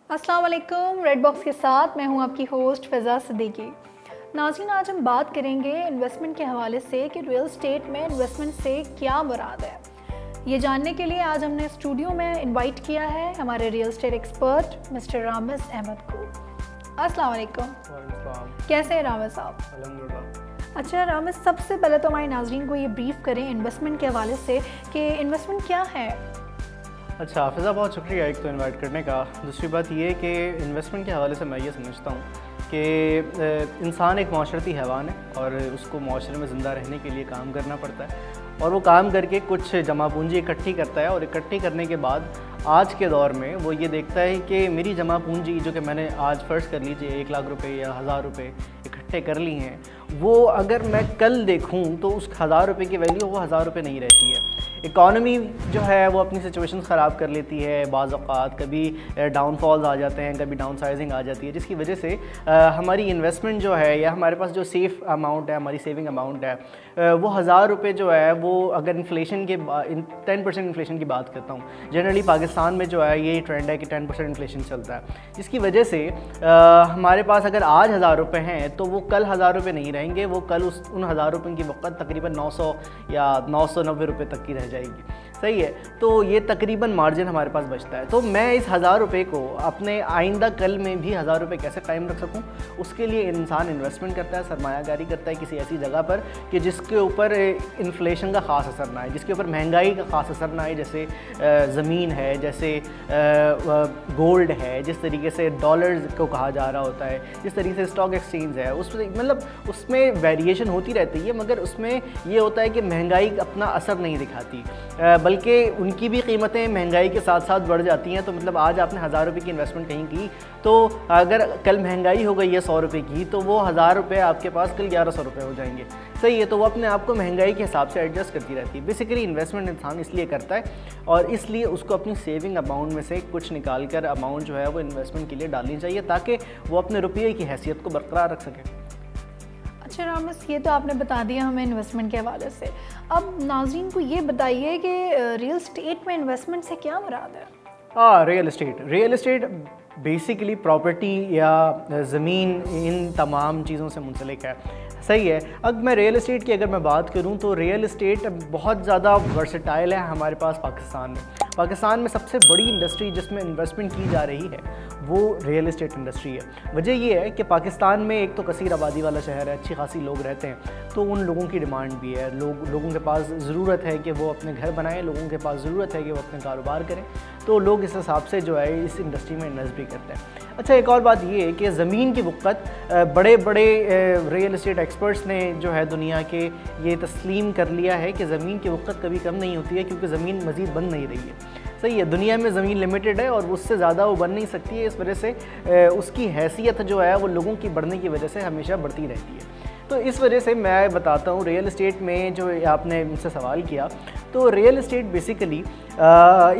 अस्सलाम वालेकुम। Red box के साथ मैं हूं आपकी होस्ट फ़िज़ा सिद्दीकी। नाज़रीन, आज हम बात करेंगे इन्वेस्टमेंट के हवाले से कि रियल एस्टेट में इन्वेस्टमेंट से क्या मुराद है। ये जानने के लिए आज हमने स्टूडियो में इनवाइट किया है हमारे real estate expert mister Ramiz Ahmed को। अस्सलाम वालेकुम। कैसे हैं रामिज़ साहब? अल्हम्दुलिल्लाह। अच्छा रामिज़, सबसे पहले तो हमारे नाज़रीन को ये ब्रीफ करें इन्वेस्टमेंट के हवाले से कि इन्वेस्टमेंट क्या है। अच्छा फ़िज़ा, बहुत शुक्रिया एक तो इनवाइट करने का। दूसरी बात ये कि इन्वेस्टमेंट के हवाले से मैं ये समझता हूँ कि इंसान एक माशरती हैवान है और उसको माशरे में ज़िंदा रहने के लिए काम करना पड़ता है और वो काम करके कुछ जमा पूंजी इकट्ठी करता है और इकट्ठी करने के बाद आज के दौर में वो ये देखता है कि मेरी जमा पूंजी जो कि मैंने आज फ़र्ज़ कर लीजिए 1 लाख रुपए या 1000 रुपये इकट्ठे कर ली हैं, वो अगर मैं कल देखूं तो उस 1000 रुपये की वैल्यू वो 1000 रुपये नहीं रहती है। इकॉनमी जो है वो अपनी सिचुएशन ख़राब कर लेती है, बाज़ औक़ात कभी डाउनफॉल्स आ जाते हैं, कभी डाउन साइजिंग आ जाती है, जिसकी वजह से हमारी इन्वेस्टमेंट जो है या हमारे पास जो सेफ़ अमाउंट है, हमारी सेविंग अमाउंट है, वो 1000 रुपये जो है वो अगर इन्फ्लेशन के 10% इन्फ्लेशन की बात करता हूँ, जनरली पाकिस्तान में जो है ये ट्रेंड है कि 10% इन्फ्लेशन चलता है, जिसकी वजह से हमारे पास अगर आज 1000 रुपये हैं तो वो कल 1000 रुपये नहीं रहेंगे, वो कल उन 1000 रुपये की वक़्त तकरीबन 900 या 990 रुपये तक की रह जाएगी। सही है, तो ये तकरीबन मार्जिन हमारे पास बचता है। तो मैं इस 1000 रुपये को अपने आइंदा कल में भी 1000 रुपये कैसे कायम रख सकूं, उसके लिए इंसान इन्वेस्टमेंट करता है, सरमायाकारी करता है किसी ऐसी जगह पर कि जिसके ऊपर इन्फ्लेशन का ख़ास असर ना आए, जिसके ऊपर महंगाई का ख़ास असर ना आए, जैसे ज़मीन है, जैसे गोल्ड है, जिस तरीके से डॉलर्स को कहा जा रहा होता है, जिस तरीके से स्टॉक एक्सचेंज है, मतलब उसमें वेरिएशन होती रहती है, मगर उसमें ये होता है कि महंगाई अपना असर नहीं दिखाती, बल्कि उनकी भी कीमतें महंगाई के साथ साथ बढ़ जाती हैं। तो मतलब आज आपने 1000 रुपये की इन्वेस्टमेंट कहीं की, तो अगर कल महंगाई हो गई है 100 रुपये की, तो वो 1000 रुपये आपके पास कल 1100 रुपये हो जाएंगे। सही है, तो वो अपने आप को महंगाई के हिसाब से एडजस्ट करती रहती है। बेसिकली इन्वेस्टमेंट इंसान इसलिए करता है और इसलिए उसको अपनी सेविंग अमाउंट में से कुछ निकाल कर अमाउंट जो है वो इन्वेस्टमेंट के लिए डालनी चाहिए, ताकि वो अपने रुपये की हैसियत को बरकरार रख सके। अच्छा रामिज़, ये तो आपने बता दिया हमें इन्वेस्टमेंट के हवाले से। अब नाज़रीन को ये बताइए कि रियल एस्टेट में इन्वेस्टमेंट से क्या मुराद है। रियल एस्टेट बेसिकली प्रॉपर्टी या ज़मीन, इन तमाम चीज़ों से मुंसलिक है। सही है, अब मैं रियल एस्टेट की अगर मैं बात करूं तो रियल एस्टेट बहुत ज़्यादा वर्सेटाइल है हमारे पास पाकिस्तान में सबसे बड़ी इंडस्ट्री जिसमें इन्वेस्टमेंट की जा रही है वो रियल एस्टेट इंडस्ट्री है। वजह ये है कि पाकिस्तान में एक तो कसीर आबादी वाला शहर है, अच्छी खासी लोग रहते हैं, तो उन लोगों की डिमांड भी है, लोगों के पास ज़रूरत है कि वो अपने घर बनाएं, लोगों के पास ज़रूरत है कि वो अपने कारोबार करें, तो लोग इस हिसाब से जो है इस इंडस्ट्री में इन्वेस्ट भी करते हैं। अच्छा, एक और बात ये है कि ज़मीन की वक़्त बड़े बड़े रियल एस्टेट एक्सपर्ट्स ने जो है दुनिया के ये तस्लीम कर लिया है कि ज़मीन की वक़्त कभी कम नहीं होती है, क्योंकि ज़मीन मज़ीद बन नहीं रही है। सही है, दुनिया में ज़मीन लिमिटेड है और उससे ज़्यादा वो बन नहीं सकती है, इस वजह से उसकी हैसियत जो है वो लोगों की बढ़ने की वजह से हमेशा बढ़ती रहती है। तो इस वजह से मैं बताता हूँ रियल एस्टेट में, जो आपने मुझसे सवाल किया, तो रियल एस्टेट बेसिकली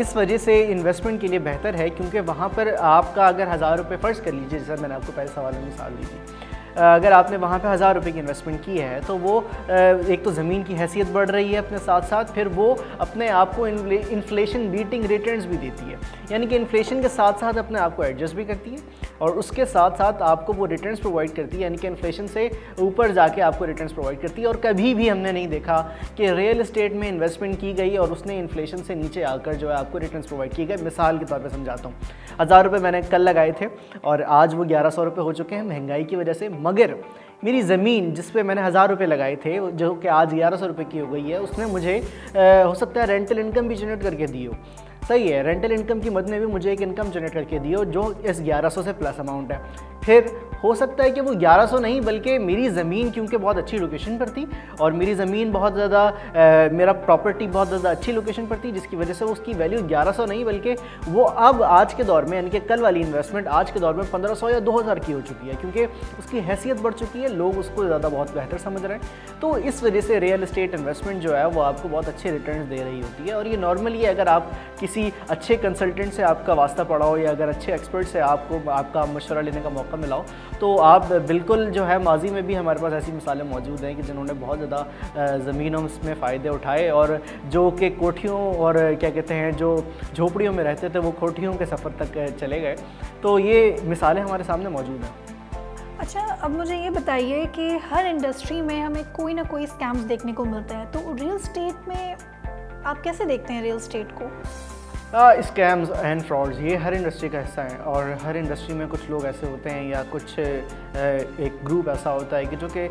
इस वजह से इन्वेस्टमेंट के लिए बेहतर है, क्योंकि वहाँ पर आपका अगर 1000 रुपये फ़र्ज़ कर लीजिए, जैसा मैंने आपको पहले सवाल में मिसाल दी थी, अगर आपने वहाँ पे 1000 रुपये की इन्वेस्टमेंट की है तो वो एक तो ज़मीन की हैसियत बढ़ रही है अपने साथ साथ, फिर वो अपने आप को इन्फ्लेशन बीटिंग रिटर्न्स भी देती है, यानी कि इन्फ्लेशन के साथ साथ अपने आप को एडजस्ट भी करती है और उसके साथ साथ आपको वो रिटर्न्स प्रोवाइड करती है, यानी कि इन्फ्लेशन से ऊपर जाके आपको रिटर्न्स प्रोवाइड करती है। और कभी भी हमने नहीं देखा कि रियल एस्टेट में इन्वेस्टमेंट की गई और उसने इन्फ्लेशन से नीचे आकर जो है आपको रिटर्न्स प्रोवाइड किए गए। मिसाल के तौर पर समझाता हूँ, 1000 रुपये मैंने कल लगाए थे और आज वो 1100 रुपये हो चुके हैं महंगाई की वजह से, मगर मेरी ज़मीन जिस पे मैंने 1000 रुपये लगाए थे, जो कि आज 1100 रुपये की हो गई है, उसने मुझे हो सकता है रेंटल इनकम भी जनरेट करके दी हो। सही है, रेंटल इनकम की मद में भी मुझे एक इनकम जनरेट करके दी हो जो इस 1100 से प्लस अमाउंट है। फिर हो सकता है कि वो 1100 नहीं, बल्कि मेरी ज़मीन क्योंकि बहुत अच्छी लोकेशन पर थी और मेरी ज़मीन बहुत ज़्यादा मेरा प्रॉपर्टी बहुत ज़्यादा अच्छी लोकेशन पर थी, जिसकी वजह से उसकी वैल्यू 1100 नहीं बल्कि वो अब आज के दौर में, यानी कि कल वाली इन्वेस्टमेंट आज के दौर में 1500 या 2000 की हो चुकी है, क्योंकि उसकी हैसियत बढ़ चुकी है, लोग उसको ज़्यादा बहुत बेहतर समझ रहे हैं। तो इस वजह से रियल एस्टेट इन्वेस्टमेंट जो है वो आपको बहुत अच्छे रिटर्न दे रही होती है। और ये नॉर्मली अगर आप किसी अच्छे कंसल्टेंट से आपका वास्ता पड़ा हो या अगर अच्छे एक्सपर्ट से आपको आपका मशवरा लेने का मौका मुनाफा मिलाओ। तो आप बिल्कुल जो है माजी में भी हमारे पास ऐसी मिसालें मौजूद हैं कि जिन्होंने बहुत ज़्यादा ज़मीनों में फ़ायदे उठाए और जो कि कोठियों और क्या कहते हैं जो झोपड़ियों में रहते थे वो कोठियों के सफ़र तक चले गए। तो ये मिसालें हमारे सामने मौजूद हैं। अच्छा, अब मुझे ये बताइए कि हर इंडस्ट्री में हमें कोई ना कोई स्कैम्स देखने को मिलते हैं, तो रियल एस्टेट में आप कैसे देखते हैं रियल एस्टेट को? स्कैम्स एंड फ्रॉड्स ये हर इंडस्ट्री का हिस्सा है और हर इंडस्ट्री में कुछ लोग ऐसे होते हैं या कुछ एक ग्रुप ऐसा होता है कि जो कि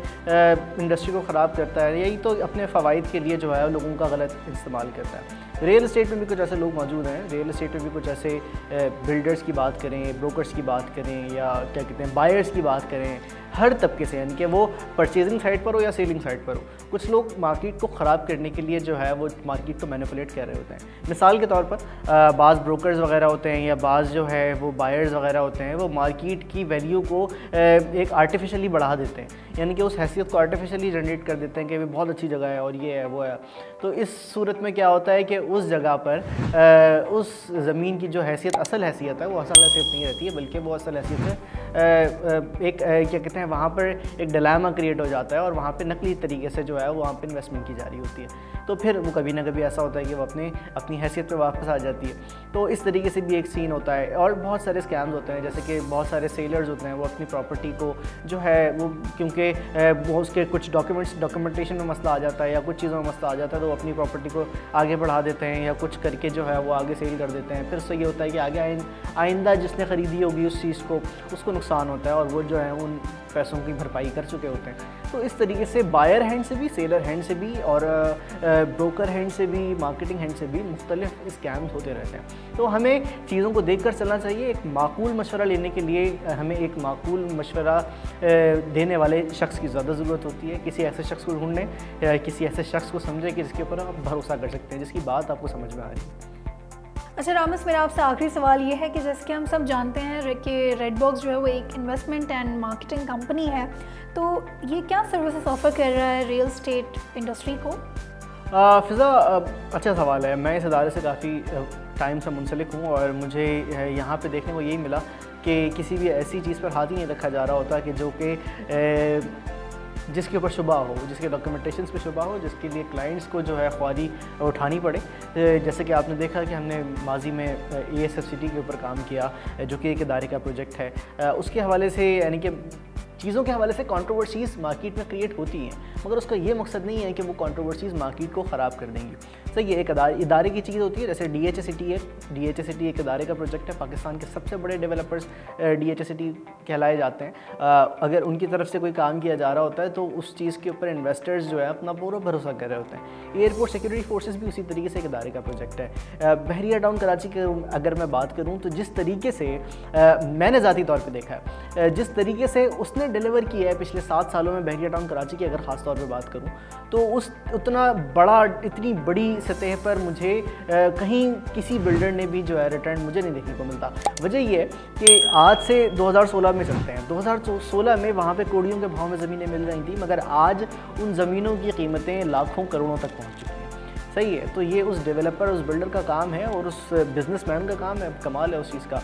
इंडस्ट्री को ख़राब करता है, यही तो अपने फ़वाइद के लिए जो है लोगों का गलत इस्तेमाल करता है। रियल एस्टेट में भी कुछ ऐसे लोग मौजूद हैं। रियल एस्टेट में भी कुछ ऐसे बिल्डर्स की बात करें, ब्रोकर्स की बात करें या क्या कहते हैं बायर्स की बात करें, हर तबके से, यानी कि वो परचेजिंग साइड पर हो या सेलिंग साइड पर हो, कुछ लोग मार्केट को ख़राब करने के लिए जो है वो मार्केट को मैनिपुलेट कर रहे होते हैं। मिसाल के तौर पर बाज़ ब्रोकर्स वगैरह होते हैं या बाज़ जो है वो बायर्स वगैरह होते हैं, वो मार्केट की वैल्यू को एक आर्टिफिशियली बढ़ा देते हैं, यानी कि उस हैसियत को आर्टिफिशियली जनरेट कर देते हैं कि बहुत अच्छी जगह है और ये है वो है। तो इस सूरत में क्या होता है कि उस जगह पर उस ज़मीन की जो हैसियत, असल हैसियत है, वो असल हैसियत नहीं रहती है, बल्कि वो असल हैसियत है एक क्या कहते हैं वहाँ पर एक डिलेमा क्रिएट हो जाता है और वहाँ पे नकली तरीके से जो है वहाँ पे इन्वेस्टमेंट की जा रही होती है। तो फिर वो कभी ना कभी ऐसा होता है कि वो अपनी हैसियत पे वापस आ जाती है। तो इस तरीके से भी एक सीन होता है और बहुत सारे स्कैम्स होते हैं, जैसे कि बहुत सारे सेलर्स होते हैं, वो अपनी प्रॉपर्टी को जो है वो क्योंकि वो उसके कुछ डॉक्यूमेंटेशन में मसला आ जाता है या कुछ चीज़ों में मसला आ जाता है, तो वो अपनी प्रॉपर्टी को आगे बढ़ा देते हैं या कुछ करके जो है वो आगे सेल कर देते हैं। फिर उससे ये होता है कि आगे आइंदा जिसने ख़रीदी होगी उस चीज़ को, उसको नुकसान होता है और वो जो है उन पैसों की भरपाई कर चुके होते हैं। तो इस तरीके से बायर हैंड से भी, सेलर हैंड से भी और ब्रोकर हैंड से भी, मार्केटिंग हैंड से भी मुख्तलिफ स्कैम्स होते रहते हैं। तो हमें चीज़ों को देख कर चलना चाहिए। एक माकूल मशवरा लेने के लिए हमें एक माकूल मशवरा देने वाले शख्स की ज़्यादा ज़रूरत होती है। किसी ऐसे शख्स को ढूंढने या किसी ऐसे शख्स को समझें कि जिसके ऊपर आप भरोसा कर सकते हैं, जिसकी बात आपको समझ में आ रही है। अच्छा रामस, मेरा आपसे आखिरी सवाल ये है कि जैसे कि हम सब जानते हैं कि रेडबॉक्स जो है वो एक इन्वेस्टमेंट एंड मार्केटिंग कंपनी है, तो ये क्या सर्विसेज ऑफ़र कर रहा है रियल एस्टेट इंडस्ट्री को? फ़िज़ा, अच्छा सवाल है। मैं इस अदारे से काफ़ी टाइम से मुंसलिक हूँ और मुझे यहाँ पे देखने को यही मिला कि किसी भी ऐसी चीज़ पर हाथ ही नहीं रखा जा रहा होता कि जो कि जिसके ऊपर शुबा हो, जिसके डॉक्यूमेंटेशंस पे शुबा हो, जिसके लिए क्लाइंट्स को जो है ख्वारी उठानी पड़े। जैसे कि आपने देखा कि हमने माजी में ASFCT के ऊपर काम किया, जो कि एक इदारे का प्रोजेक्ट है। उसके हवाले से, यानी कि चीज़ों के हवाले से कंट्रोवर्सीज़ मार्केट में क्रिएट होती हैं, मगर उसका ये मकसद नहीं है कि वो कंट्रोवर्सीज़ मार्केट को ख़राब कर देंगी। सही है, एक इदारे की चीज़ होती है। जैसे DHACT है, DHACT एक इदारे का प्रोजेक्ट है। पाकिस्तान के सबसे बड़े डेवलपर्स DHACT कहलाए जाते हैं। अगर उनकी तरफ से कोई काम किया जा रहा होता है तो उस चीज़ के ऊपर इन्वेस्टर्स जो है अपना पूरा भरोसा कर रहे होते हैं। एयरपोर्ट सिक्योरिटी फोर्सेस भी उसी तरीके से एक इदारे का प्रोजेक्ट है। बहरिया टाउन कराची के अगर मैं बात करूँ तो जिस तरीके से मैंने ज़ाती तौर पर देखा है, जिस तरीके से उसने डिलीवर किया है पिछले 7 सालों में बहरिया टाउन कराची की अगर ख़ास तौर पे बात करूं, तो इतनी बड़ी सतह पर मुझे कहीं किसी बिल्डर ने भी जो है रिटर्न मुझे नहीं देखने को मिलता। वजह ये है कि आज से 2016 में चलते हैं। 2016 में वहाँ पे कोड़ियों के भाव में ज़मीनें मिल रही थी, मगर आज उन ज़मीनों की कीमतें लाखों करोड़ों तक पहुँच चुकी हैं। सही है, तो ये उस डेवलपर, उस बिल्डर का काम है और उस बिजनेसमैन का काम है। कमाल है उस चीज़ का।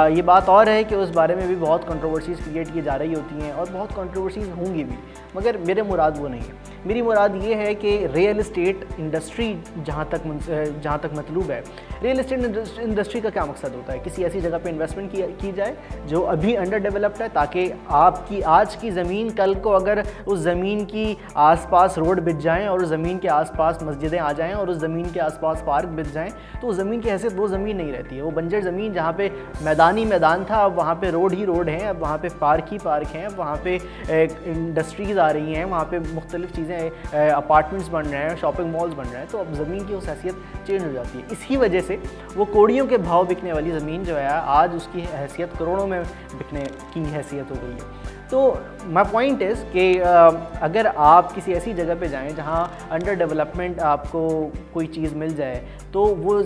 ये बात और है कि उस बारे में भी बहुत कंट्रोवर्सीज़ क्रिएट की जा रही होती हैं और बहुत कंट्रोवर्सीज़ होंगी भी, मगर मेरे मुराद वो नहीं है। मेरी मुराद ये है कि रियल एस्टेट इंडस्ट्री जहाँ तक मतलूब है, रियल एस्टेट इंडस्ट्री का क्या मकसद होता है? किसी ऐसी जगह पे इन्वेस्टमेंट की जाए जो अभी अंडर डेवलप्ड है, ताकि आपकी आज की ज़मीन कल को अगर उस ज़मीन की आसपास रोड बिछ जाएँ और उस ज़मीन के आसपास मस्जिदें आ जाएँ और उस ज़मीन के आसपास पार्क बिछ जाएँ, तो उस ज़मीन की हैसियत वो ज़मीन नहीं रहती है। वो बंजर ज़मीन जहाँ पे मैदान था, अब वहाँ पे रोड ही रोड हैं, अब वहाँ पे पार्क ही पार्क हैं, अब वहाँ पे इंडस्ट्रीज़ आ रही हैं, वहाँ पे मुख्तलिफ चीज़ें, अपार्टमेंट्स बन रहे हैं, शॉपिंग मॉल्स बन रहे हैं, तो अब ज़मीन की उस हैसियत चेंज हो जाती है। इसी वजह से वो कोड़ियों के भाव बिकने वाली ज़मीन जो है आज उसकी हैसियत करोड़ों में बिकने की हैसियत हो गई है। तो माई पॉइंट इज़ कि अगर आप किसी ऐसी जगह पे जाएं जहां अंडर डेवलपमेंट आपको कोई चीज़ मिल जाए तो वो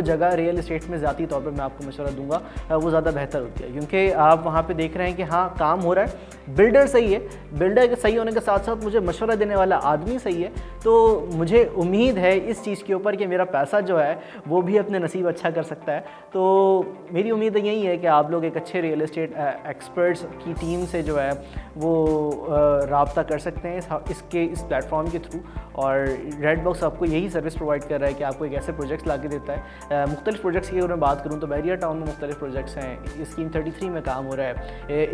जगह रियल इस्टेट में ज़ाती तौर पे मैं आपको मशवरा दूंगा वो ज़्यादा बेहतर होती है, क्योंकि आप वहाँ पे देख रहे हैं कि हाँ काम हो रहा है, बिल्डर सही है, बिल्डर के सही होने के साथ साथ मुझे मशवरा देने वाला आदमी सही है, तो मुझे उम्मीद है इस चीज़ के ऊपर कि मेरा पैसा जो है वो भी अपने नसीब अच्छा कर सकता है। तो मेरी उम्मीद यही है कि आप लोग एक अच्छे रियल इस्टेट एक्सपर्ट्स की टीम से जो है वो राब्ता कर सकते हैं इस प्लेटफॉर्म के थ्रू, और रेड बॉक्स आपको यही सर्विस प्रोवाइड कर रहा है कि आपको एक ऐसे प्रोजेक्ट्स ला के देता है। मुख्तलिफ प्रोजेक्ट्स की अगर मैं बात करूँ तो बहरिया टाउन में मुख्तलिफ प्रोजेक्ट्स हैं, स्कीम 33 में काम हो रहा है,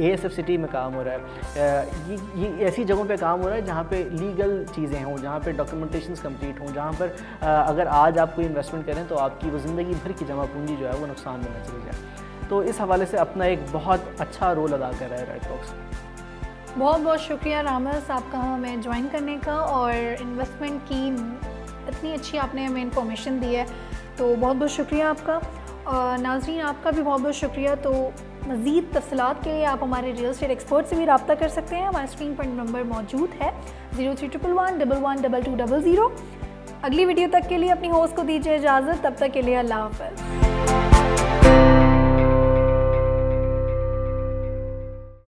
ASF सिटी में काम हो रहा है, ये ऐसी जगहों पे काम हो रहा है जहाँ पे लीगल चीज़ें हों, जहाँ पे डॉक्यूमेंटेशंस कंप्लीट हों, जहाँ पर अगर आज आप कोई इन्वेस्टमेंट करें तो आपकी वो ज़िंदगी भर की जमा पूंजी जो है वो नुकसान में न चली जाए। तो इस हवाले से अपना एक बहुत अच्छा रोल अदा कर रहा है रेड बॉक्स। बहुत बहुत शुक्रिया रामस आपका हमें ज्वाइन करने का, और इन्वेस्टमेंट की इतनी अच्छी आपने हमें इंफॉर्मेशन दी है, तो बहुत बहुत शुक्रिया आपका। नाज़रीन आपका भी बहुत बहुत शुक्रिया। तो मज़ीद तफ़सीलात के लिए आप हमारे रियल एस्टेट एक्सपर्ट से भी रब्ता कर सकते हैं। हमारा स्क्रीन पर नंबर मौजूद है 0311112200। अगली वीडियो तक के लिए अपनी होस्ट को दीजिए इजाज़त, तब तक के लिए अल्लाह हाफ़िज़।